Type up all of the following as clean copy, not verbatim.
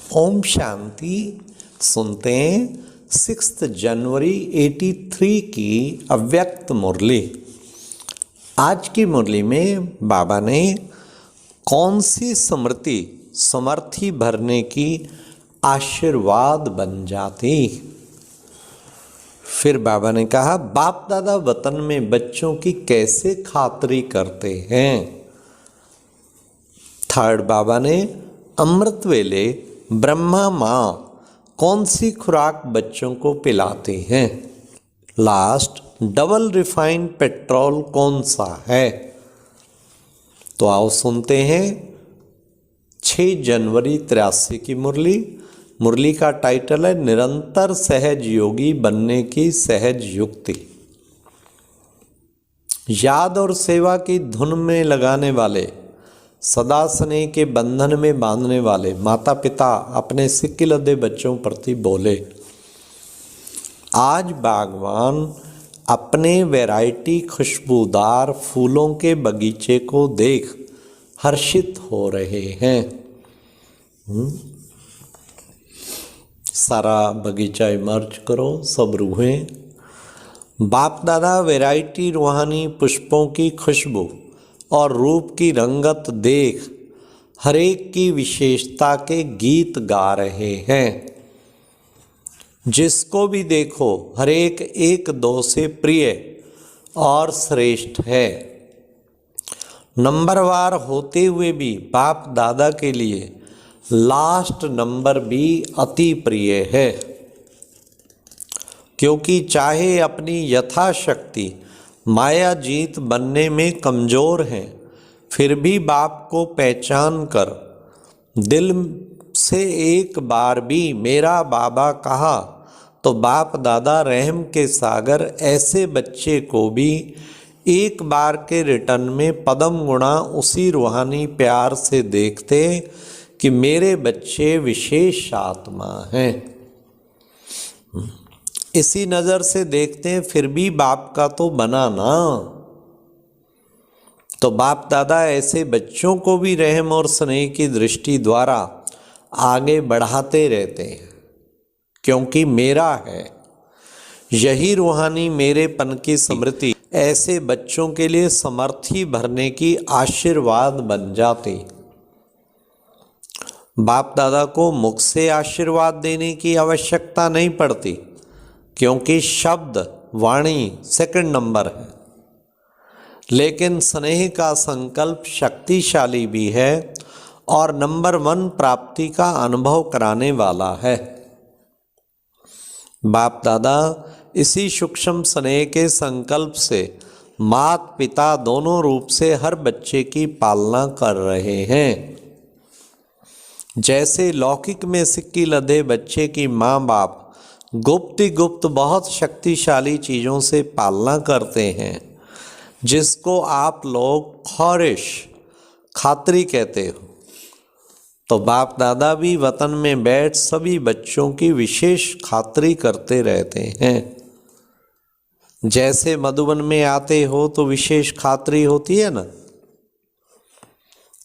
ओम शांति। सुनते हैं 6 जनवरी 83 की अव्यक्त मुरली। आज की मुरली में बाबा ने कौन सी स्मृति समर्थी भरने की आशीर्वाद बन जाती। फिर बाबा ने कहा बाप दादा वतन में बच्चों की कैसे खातिरी करते हैं। थर्ड बाबा ने अमृत वेले ब्रह्मा माँ कौन सी खुराक बच्चों को पिलाते हैं। लास्ट डबल रिफाइंड पेट्रोल कौन सा है। तो आओ सुनते हैं 6 जनवरी 83 की मुरली। मुरली का टाइटल है निरंतर सहज योगी बनने की सहज युक्ति। याद और सेवा की धुन में लगाने वाले, सदा स्नेह के बंधन में बांधने वाले माता पिता अपने सिक्के लदे बच्चों प्रति बोले। आज बागवान अपने वैरायटी खुशबूदार फूलों के बगीचे को देख हर्षित हो रहे हैं। सारा बगीचा इमर्ज करो, सब रूहें। बाप दादा वैरायटी रूहानी पुष्पों की खुशबू और रूप की रंगत देख हरेक की विशेषता के गीत गा रहे हैं। जिसको भी देखो हरेक एक दो से प्रिय और श्रेष्ठ है। नंबरवार होते हुए भी बाप दादा के लिए लास्ट नंबर भी अति प्रिय है, क्योंकि चाहे अपनी यथाशक्ति माया जीत बनने में कमज़ोर हैं, फिर भी बाप को पहचान कर दिल से एक बार भी मेरा बाबा कहा तो बाप दादा रहम के सागर ऐसे बच्चे को भी एक बार के रिटर्न में पदम गुणा उसी रूहानी प्यार से देखते कि मेरे बच्चे विशेष आत्मा हैं। इसी नज़र से देखते हैं, फिर भी बाप का तो बना ना। तो बाप दादा ऐसे बच्चों को भी रहम और स्नेह की दृष्टि द्वारा आगे बढ़ाते रहते हैं, क्योंकि मेरा है। यही रूहानी मेरेपन की स्मृति ऐसे बच्चों के लिए समर्थी भरने की आशीर्वाद बन जाती। बाप दादा को मुख से आशीर्वाद देने की आवश्यकता नहीं पड़ती, क्योंकि शब्द वाणी सेकंड नंबर है, लेकिन स्नेह का संकल्प शक्तिशाली भी है और नंबर 1 प्राप्ति का अनुभव कराने वाला है। बाप दादा इसी सूक्ष्म स्नेह के संकल्प से माता पिता दोनों रूप से हर बच्चे की पालना कर रहे हैं। जैसे लौकिक में सिक्की लदे बच्चे की माँ बाप गुप्त बहुत शक्तिशाली चीज़ों से पालना करते हैं, जिसको आप लोग ख्वारिश खातरी कहते हो, तो बाप दादा भी वतन में बैठ सभी बच्चों की विशेष खातरी करते रहते हैं। जैसे मधुबन में आते हो तो विशेष खातरी होती है ना,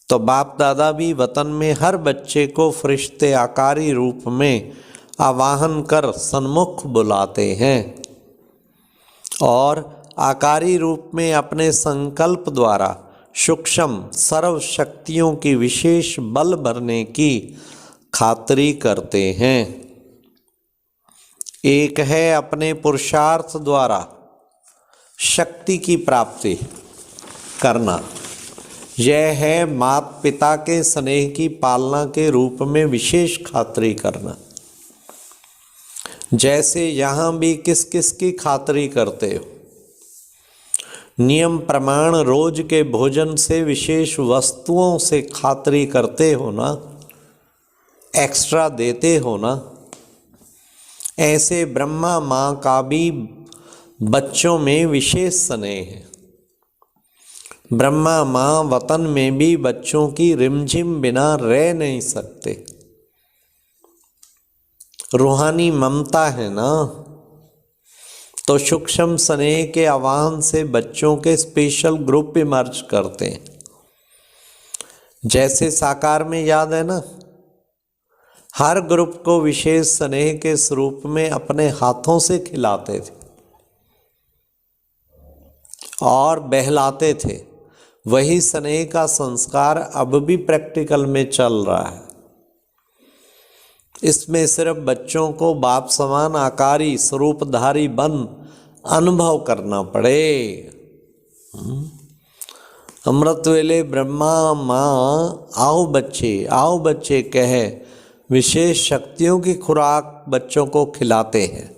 तो बाप दादा भी वतन में हर बच्चे को फरिश्ते आकारी रूप में आवाहन कर सन्मुख बुलाते हैं और आकारी रूप में अपने संकल्प द्वारा सूक्ष्म सर्व शक्तियों की विशेष बल भरने की खातरी करते हैं। एक है अपने पुरुषार्थ द्वारा शक्ति की प्राप्ति करना, यह है माता पिता के स्नेह की पालना के रूप में विशेष खातरी करना। जैसे यहाँ भी किस किस की खातरी करते हो, नियम प्रमाण रोज के भोजन से विशेष वस्तुओं से खातरी करते हो ना, एक्स्ट्रा देते हो ना। ऐसे ब्रह्मा माँ का भी बच्चों में विशेष स्नेह है। ब्रह्मा माँ वतन में भी बच्चों की रिमझिम बिना रह नहीं सकते। रूहानी ममता है ना, तो सूक्ष्म स्नेह के आह्वान से बच्चों के स्पेशल ग्रुप इमर्ज करते हैं। जैसे साकार में याद है ना, हर ग्रुप को विशेष स्नेह के स्वरूप में अपने हाथों से खिलाते थे और बहलाते थे। वही स्नेह का संस्कार अब भी प्रैक्टिकल में चल रहा है। इसमें सिर्फ बच्चों को बाप समान आकारी स्वरूपधारी बन अनुभव करना पड़े। अमृत वेले ब्रह्मा माँ आओ बच्चे कहे विशेष शक्तियों की खुराक बच्चों को खिलाते हैं।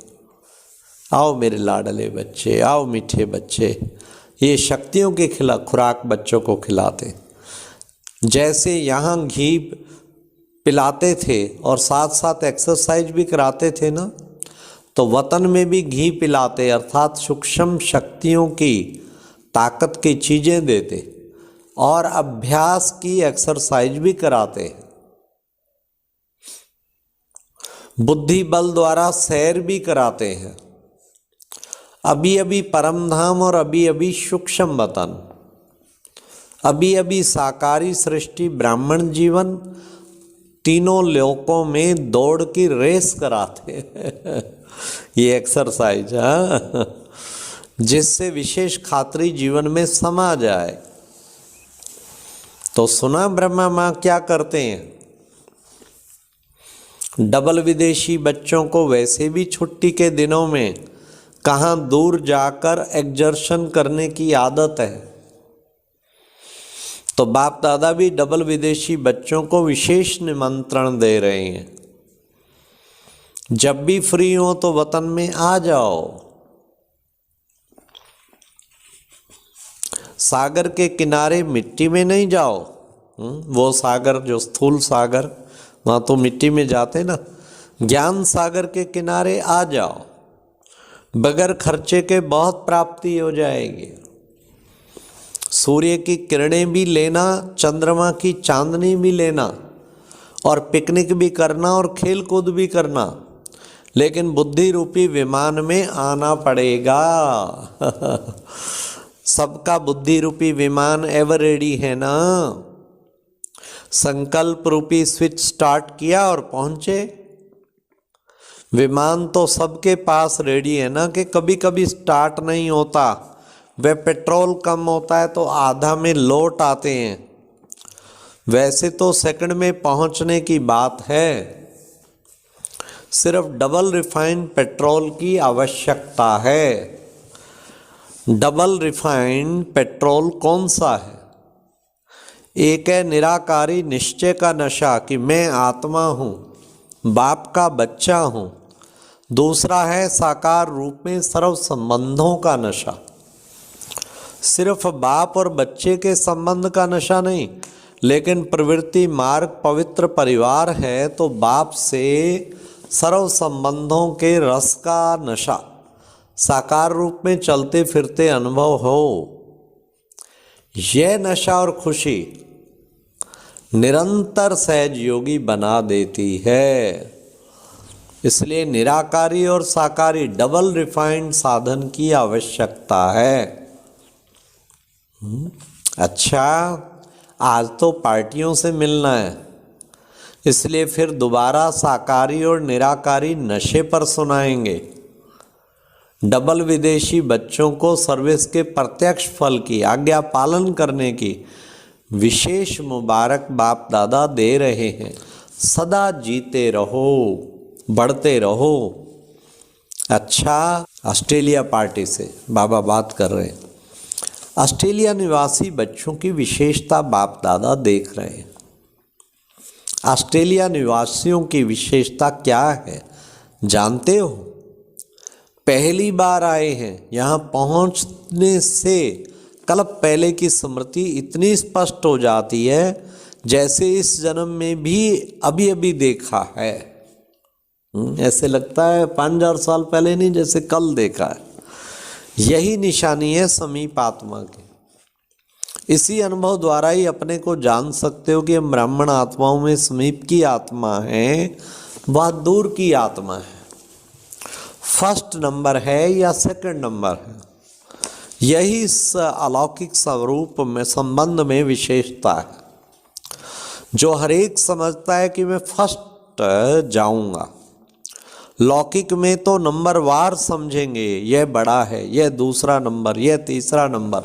आओ मेरे लाडले बच्चे, आओ मीठे बच्चे, ये शक्तियों की खुराक बच्चों को खिलाते। जैसे यहाँ घी पिलाते थे और साथ साथ एक्सरसाइज भी कराते थे ना, तो वतन में भी घी पिलाते, अर्थात सूक्ष्म शक्तियों की ताकत की चीज़ें देते और अभ्यास की एक्सरसाइज भी कराते। बुद्धि बल द्वारा सैर भी कराते हैं। अभी अभी परम धाम और अभी अभी सूक्ष्म वतन, अभी अभी साकारी सृष्टि ब्राह्मण जीवन, तीनों लोकों में दौड़ की रेस कराते हैं ये एक्सरसाइज, जिससे विशेष खात्री जीवन में समा जाए। तो सुना ब्रह्मा माँ क्या करते हैं? डबल विदेशी बच्चों को वैसे भी छुट्टी के दिनों में कहाँ दूर जाकर एक्सर्शन करने की आदत है, तो बाप दादा भी डबल विदेशी बच्चों को विशेष निमंत्रण दे रहे हैं। जब भी फ्री हो तो वतन में आ जाओ। सागर के किनारे मिट्टी में नहीं जाओ, वो सागर जो स्थूल सागर, वहाँ तो मिट्टी में जाते ना। ज्ञान सागर के किनारे आ जाओ, बगैर खर्चे के बहुत प्राप्ति हो जाएगी। सूर्य की किरणें भी लेना, चंद्रमा की चांदनी भी लेना, और पिकनिक भी करना और खेल कूद भी करना, लेकिन बुद्धि रूपी विमान में आना पड़ेगा सबका बुद्धि रूपी विमान एवर रेडी है ना। संकल्प रूपी स्विच स्टार्ट किया और पहुंचे। विमान तो सबके पास रेडी है ना, कि कभी कभी स्टार्ट नहीं होता, वह पेट्रोल कम होता है तो आधा में लौट आते हैं। वैसे तो सेकंड में पहुंचने की बात है, सिर्फ डबल रिफाइंड पेट्रोल की आवश्यकता है। डबल रिफाइंड पेट्रोल कौन सा है? एक है निराकारी निश्चय का नशा कि मैं आत्मा हूँ, बाप का बच्चा हूँ। दूसरा है साकार रूप में सर्व संबंधों का नशा। सिर्फ बाप और बच्चे के संबंध का नशा नहीं, लेकिन प्रवृत्ति मार्ग पवित्र परिवार है तो बाप से सर्व संबंधों के रस का नशा साकार रूप में चलते फिरते अनुभव हो। यह नशा और खुशी निरंतर सहज योगी बना देती है। इसलिए निराकारी और साकारी डबल रिफाइंड साधन की आवश्यकता है। अच्छा, आज तो पार्टियों से मिलना है, इसलिए फिर दोबारा साकारी और निराकारी नशे पर सुनाएंगे। डबल विदेशी बच्चों को सर्विस के प्रत्यक्ष फल की आज्ञा पालन करने की विशेष मुबारक बाप दादा दे रहे हैं। सदा जीते रहो, बढ़ते रहो। अच्छा, ऑस्ट्रेलिया पार्टी से बाबा बात कर रहे हैं। ऑस्ट्रेलिया निवासी बच्चों की विशेषता बाप दादा देख रहे हैं। ऑस्ट्रेलिया निवासियों की विशेषता क्या है जानते हो? पहली बार आए हैं, यहाँ पहुँचने से कल्प पहले की स्मृति इतनी स्पष्ट हो जाती है जैसे इस जन्म में भी अभी अभी देखा है। ऐसे लगता है 5000 साल पहले नहीं, जैसे कल देखा है। यही निशानी है समीप आत्मा की। इसी अनुभव द्वारा ही अपने को जान सकते हो कि हम ब्राह्मण आत्माओं में समीप की आत्मा है, वह दूर की आत्मा है, फर्स्ट नंबर है या सेकंड नंबर है। यही इस अलौकिक स्वरूप में संबंध में विशेषता है, जो हर एक समझता है कि मैं फर्स्ट फर्स्ट जाऊंगा। लौकिक में तो नंबर वार समझेंगे, यह बड़ा है, यह दूसरा नंबर, यह तीसरा नंबर,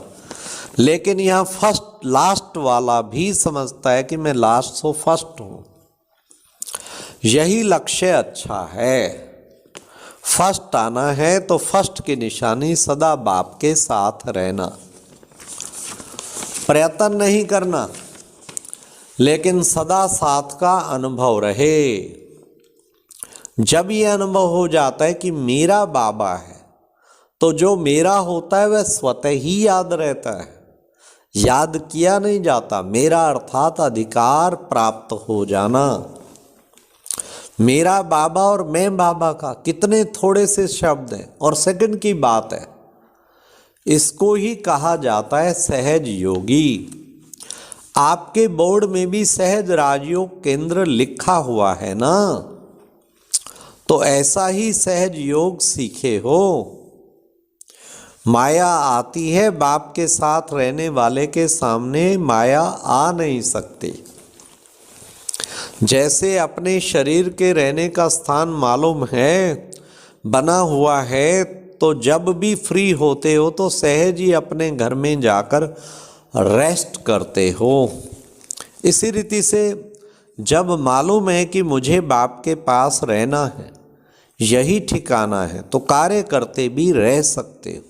लेकिन यहाँ फर्स्ट लास्ट वाला भी समझता है कि मैं लास्ट सो फर्स्ट हूँ। यही लक्ष्य अच्छा है। फर्स्ट आना है तो फर्स्ट की निशानी सदा बाप के साथ रहना, प्रयत्न नहीं करना, लेकिन सदा साथ का अनुभव रहे। जब ये अनुभव हो जाता है कि मेरा बाबा है, तो जो मेरा होता है वह स्वतः ही याद रहता है, याद किया नहीं जाता। मेरा अर्थात अधिकार प्राप्त हो जाना। मेरा बाबा और मैं बाबा का कितने थोड़े से शब्द हैं और सेकंड की बात है। इसको ही कहा जाता है सहज योगी। आपके बोर्ड में भी सहज राजयोग केंद्र लिखा हुआ है ना, तो ऐसा ही सहज योग सीखे हो। माया आती है, बाप के साथ रहने वाले के सामने माया आ नहीं सकती। जैसे अपने शरीर के रहने का स्थान मालूम है, बना हुआ है, तो जब भी फ्री होते हो तो सहज ही अपने घर में जाकर रेस्ट करते हो। इसी रीति से जब मालूम है कि मुझे बाप के पास रहना है, यही ठिकाना है, तो कार्य करते भी रह सकते हो।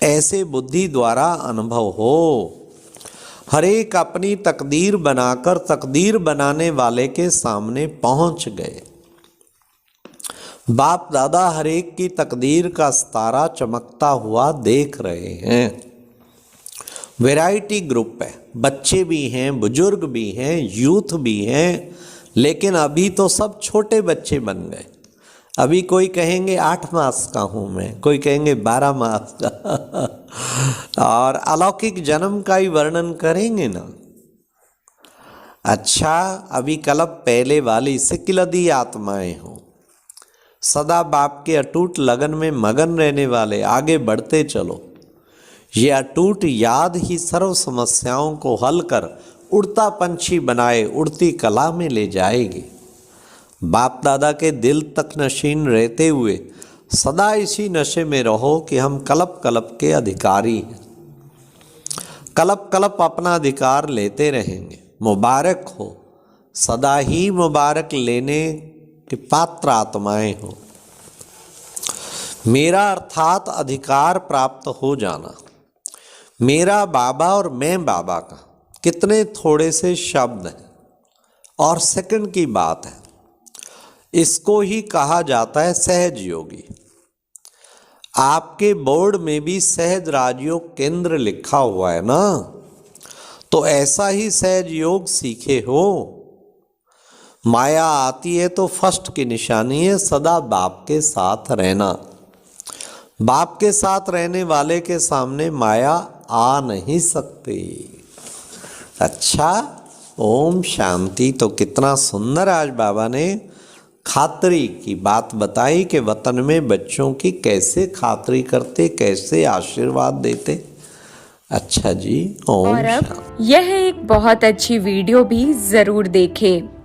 ऐसे बुद्धि द्वारा अनुभव हो। हर एक अपनी तकदीर बनाकर तकदीर बनाने वाले के सामने पहुंच गए। बाप दादा हर एक की तकदीर का सितारा चमकता हुआ देख रहे हैं। वैरायटी ग्रुप है, बच्चे भी हैं, बुजुर्ग भी हैं, यूथ भी हैं, लेकिन अभी तो सब छोटे बच्चे बन गए। अभी कोई कहेंगे 8 मास का हूँ मैं, कोई कहेंगे 12 मास का और अलौकिक जन्म का ही वर्णन करेंगे ना। अच्छा, अभी कल्प पहले वाली सिकिलदी आत्माएं हो, सदा बाप के अटूट लगन में मगन रहने वाले, आगे बढ़ते चलो। ये अटूट याद ही सर्व समस्याओं को हल कर उड़ता पंछी बनाए उड़ती कला में ले जाएगी। बाप दादा के दिल तक नशीन रहते हुए सदा इसी नशे में रहो कि हम कल्प कल्प के अधिकारी हैं, कल्प कल्प अपना अधिकार लेते रहेंगे। मुबारक हो, सदा ही मुबारक लेने के पात्र आत्माएं हो। मेरा अर्थात अधिकार प्राप्त हो जाना। मेरा बाबा और मैं बाबा का कितने थोड़े से शब्द हैं और सेकंड की बात है। इसको ही कहा जाता है सहज योगी। आपके बोर्ड में भी सहज राजयोग केंद्र लिखा हुआ है ना, तो ऐसा ही सहज योग सीखे हो। माया आती है तो फर्स्ट की निशानी है सदा बाप के साथ रहना। बाप के साथ रहने वाले के सामने माया आ नहीं सकती। अच्छा, ओम शांति। तो कितना सुंदर आज बाबा ने खातरी की बात बताई कि वतन में बच्चों की कैसे खातरी करते, कैसे आशीर्वाद देते। अच्छा जी, ओम और अब शांति। यह एक बहुत अच्छी वीडियो भी जरूर देखें।